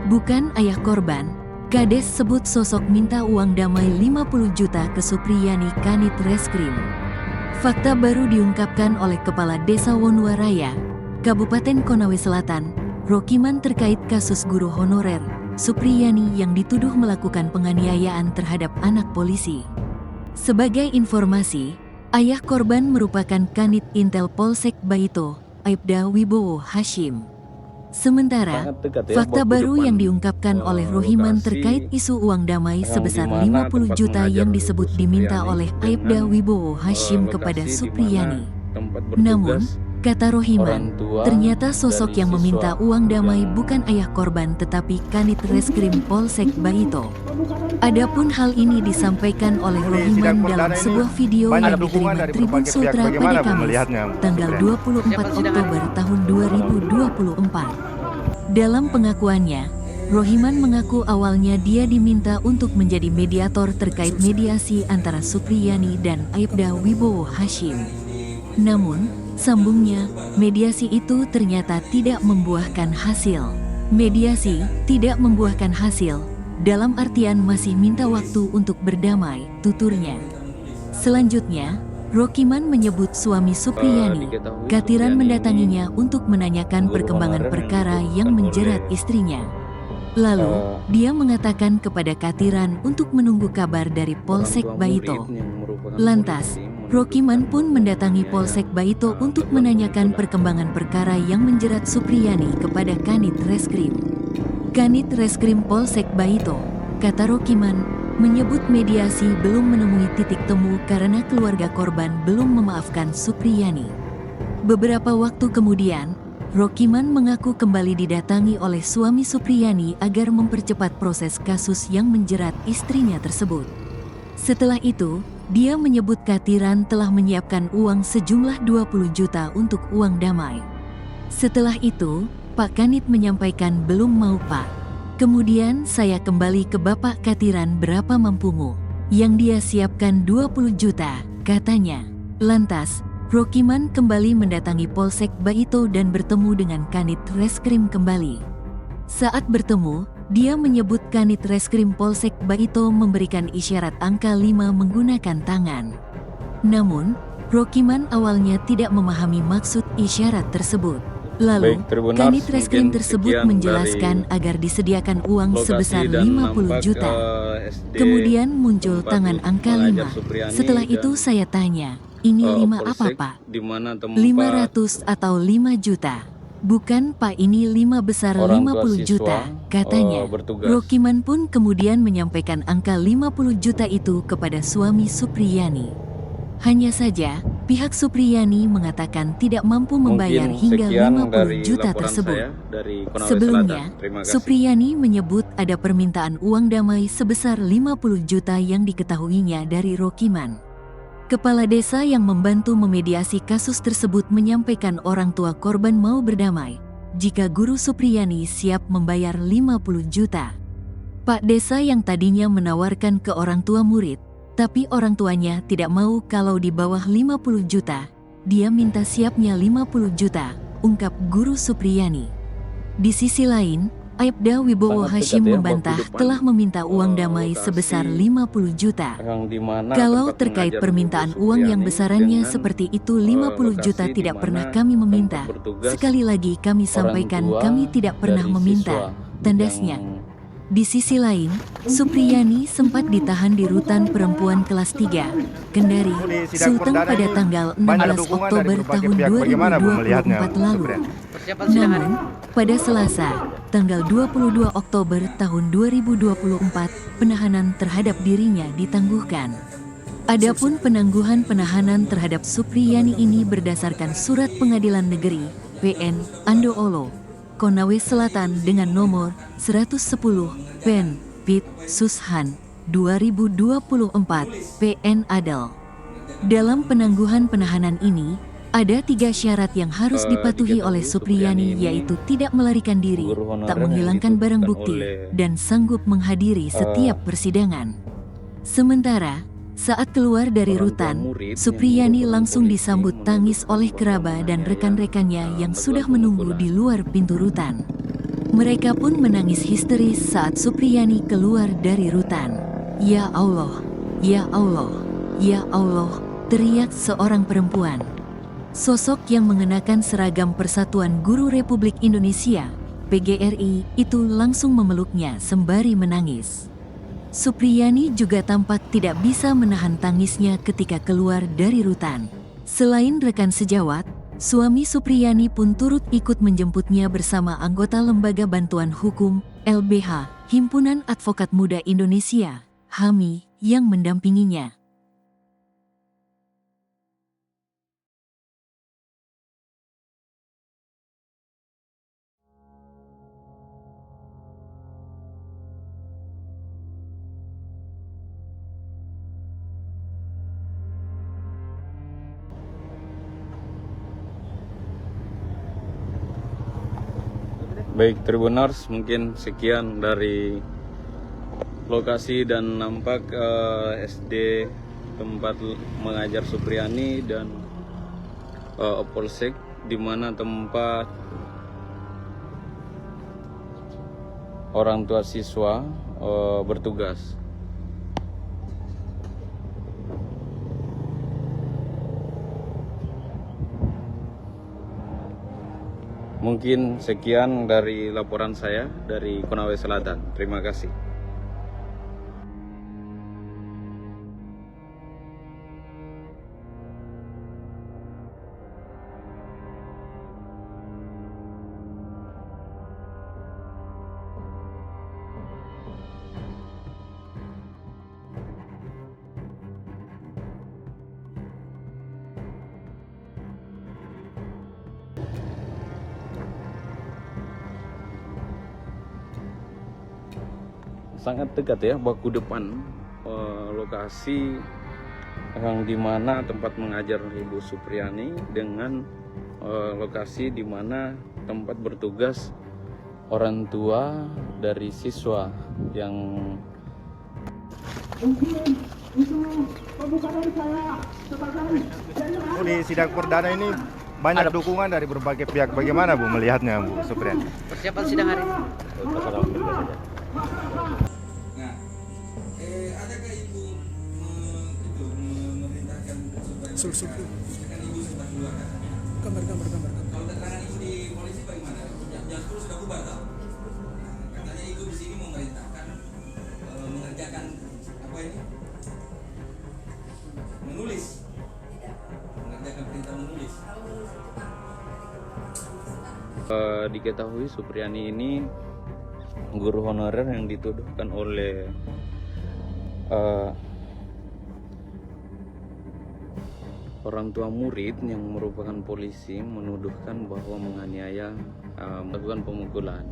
bukan ayah korban. Kades sebut sosok minta uang damai 50 juta ke Supriyani Kanit Reskrim. Fakta baru diungkapkan oleh Kepala Desa Wonuaraya, Kabupaten Konawe Selatan, Rokiman terkait kasus guru honorer, Supriyani yang dituduh melakukan penganiayaan terhadap anak polisi. Sebagai informasi, ayah korban merupakan Kanit Intel Polsek Baito, Aibda Wibowo Hashim. Sementara, fakta baru yang diungkapkan oleh Rohiman terkait isu uang damai sebesar 50 juta yang disebut diminta oleh Aibda Wibowo Hashim kepada Supriyani. Namun, kata Rohiman, ternyata sosok yang meminta uang damai bukan ayah korban tetapi Kanit Reskrim Polsek Baito. Adapun hal ini disampaikan oleh Rohiman dalam sebuah video yang diterima Tribun Sultra pada Kamis, tanggal 24 Oktober tahun 2024. Dalam pengakuannya, Rohiman mengaku awalnya dia diminta untuk menjadi mediator terkait mediasi antara Supriyani dan Aibda Wibowo Hashim. Namun, sambungnya, mediasi itu ternyata tidak membuahkan hasil. Mediasi tidak membuahkan hasil, dalam artian masih minta waktu untuk berdamai, tuturnya. Selanjutnya, Rokiman menyebut suami Supriyani, Katiran mendatanginya untuk menanyakan perkembangan perkara yang menjerat istrinya. Lalu, dia mengatakan kepada Katiran untuk menunggu kabar dari Polsek Baito. Lantas, Rokiman pun mendatangi Polsek Baito untuk menanyakan perkembangan perkara yang menjerat Supriyani kepada Kanit Reskrim. Kanit Reskrim Polsek Baito, kata Rokiman, menyebut mediasi belum menemui titik temu karena keluarga korban belum memaafkan Supriyani. Beberapa waktu kemudian, Rokiman mengaku kembali didatangi oleh suami Supriyani agar mempercepat proses kasus yang menjerat istrinya tersebut. Setelah itu, dia menyebut Katiran telah menyiapkan uang sejumlah 20 juta untuk uang damai. Setelah itu, Pak Kanit menyampaikan belum mau Pak. Kemudian saya kembali ke Bapak Katiran berapa mampumu. Yang dia siapkan 20 juta, katanya. Lantas, Rokiman kembali mendatangi Polsek Baito dan bertemu dengan Kanit Reskrim kembali. Saat bertemu, dia menyebut Kanit Reskrim Polsek Baito memberikan isyarat angka 5 menggunakan tangan. Namun, Rokiman awalnya tidak memahami maksud isyarat tersebut. Lalu, Kanit Reskrim tersebut menjelaskan agar disediakan uang sebesar 50 juta. Kemudian muncul tangan angka 5. Setelah itu saya tanya, ini 5 apa Pak? 500 atau 5 juta? Bukan Pak, ini 5 besar 50 juta, katanya. Rokiman pun kemudian menyampaikan angka 50 juta itu kepada suami Supriyani. Hanya saja, pihak Supriyani mengatakan tidak mampu membayar hingga 50 juta tersebut. Sebelumnya, Supriyani menyebut ada permintaan uang damai sebesar 50 juta yang diketahuinya dari Rokiman. Kepala desa yang membantu memediasi kasus tersebut menyampaikan orang tua korban mau berdamai jika guru Supriyani siap membayar 50 juta. Pak Desa yang tadinya menawarkan ke orang tua murid, tapi orang tuanya tidak mau kalau di bawah 50 juta, dia minta siapnya 50 juta, ungkap guru Supriyani. Di sisi lain, Aibda Wibowo Hashim membantah telah meminta uang damai sebesar 50 juta. Kalau terkait permintaan uang yang besarannya seperti itu 50 juta tidak pernah kami meminta. Sekali lagi kami sampaikan kami tidak pernah meminta, tandasnya. Di sisi lain, Supriyani sempat ditahan di Rutan Perempuan Kelas 3, Kendari, Sulteng pada tanggal 16 Oktober tahun 2024 lalu. Namun, pada Selasa, tanggal 22 Oktober tahun 2024, penahanan terhadap dirinya ditangguhkan. Adapun penangguhan penahanan terhadap Supriyani ini berdasarkan Surat Pengadilan Negeri, PN, Andoolo, Konawe Selatan dengan nomor 110 Pen Pit Sushan 2024 PN Adel. Dalam penangguhan penahanan ini, ada 3 syarat yang harus dipatuhi oleh Supriyani, yaitu tidak melarikan diri, tak menghilangkan barang bukti, dan sanggup menghadiri setiap persidangan. Sementara, saat keluar dari rutan, Supriyani langsung disambut tangis oleh kerabat dan rekan-rekannya yang sudah menunggu di luar pintu rutan. Mereka pun menangis histeris saat Supriyani keluar dari rutan. "Ya Allah, ya Allah, ya Allah," teriak seorang perempuan. Sosok yang mengenakan seragam Persatuan Guru Republik Indonesia, PGRI, itu langsung memeluknya sembari menangis. Supriyani juga tampak tidak bisa menahan tangisnya ketika keluar dari rutan. Selain rekan sejawat, suami Supriyani pun turut ikut menjemputnya bersama anggota Lembaga Bantuan Hukum, LBH, Himpunan Advokat Muda Indonesia, HAMI, yang mendampinginya. Baik Tribuners, mungkin sekian dari lokasi dan nampak SD tempat mengajar Supriyani dan Polsek, di mana tempat orang tua siswa bertugas. Mungkin sekian dari laporan saya dari Konawe Selatan. Terima kasih. Sangat dekat ya, baku depan lokasi yang dimana tempat mengajar Ibu Supriyani dengan lokasi dimana tempat bertugas orang tua dari siswa yang di sidang perdana ini banyak dukungan dari berbagai pihak. Bagaimana Bu melihatnya Bu Supriyani? Persiapan sidang hari ini. Nah, adakah Ibu memerintahkan supaya kan Ibu sempat keluar kan? Gambar. Kalau keterangan Ibu di polisi bagaimana? Jam 10 sudah bubar tau? Katanya Ibu di sini memerintahkan mengerjakan apa ini? Menulis. Mengerjakan perintah menulis. Diketahui Supriyani ini guru honorer yang dituduhkan oleh orang tua murid yang merupakan polisi, menuduhkan bahwa menganiaya, melakukan pemukulan.